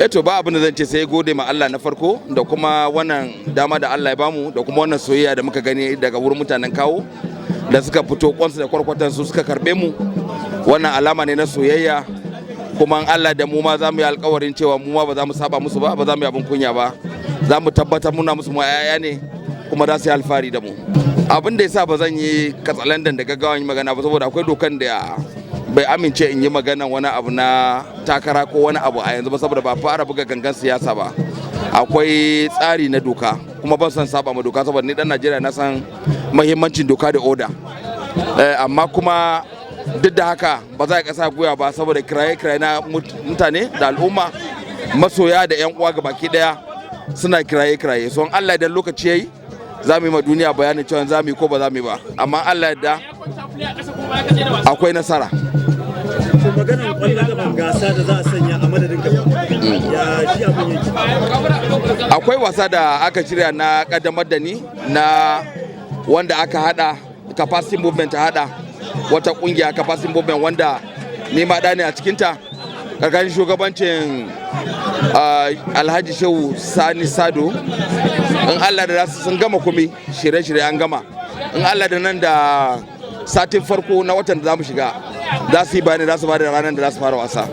To ba abin da zan ce sai gode ma Allah na farko da kuma wannan dama da Allah ya bamu da kuma wannan soyayya da muka gani daga wurin mutanen Kawo da suka fito kwansu da kwarkwatan su suka karbe mu. Wannan alama ne na soyayya, kuma Allah da mu ma za mu yi alkawarin cewa mu ma ba za mu saba musu ba za mu yi abin kunya ba, za mu tabbatar muna musu mu yaya ne kuma za su yi alfahari da mu. Abin da yasa ba zan yi katsalandan da gaggawa yi magana ba saboda akwai dokan da bai amince in yi magana wani abu na takara ko wani abu a yanzu ba saboda ba fara buga gangan siyasa ba. Akwai tsari na doka kuma ban san saba ma doka saboda ni dan Najeriya na san muhimmancin doka da oda, amma kuma duk da haka ba za a kasa goya ba saboda kiraye-kiraye na mutane da al'umma masoya da 'yan uwa gabaki daya suna kiraye-kiraye. So Allah idan lokaci yayi za mu yi ma duniya bayanin cewa za mu yi ko ba za mu yi ba, amma Allah yadda akwai nasara. Maganar kwallon gaban gasa da za a sanya a madadin gaba ya shi abin yake. Akwai wasa da aka shirya na kaddamar da ni na wanda aka hada capacity movement, ta hada wata kungiya capacity movement wanda ni ma da ne a cikinta karkashin shugabancin Alhaji Shehu Sani Sado. In Allah da sun gama kumi shirye-shirye an gama, in Allah da nan da satin farko na watan da za mu shiga za su yi bayani, za su ba da ranar da za su fara wasa.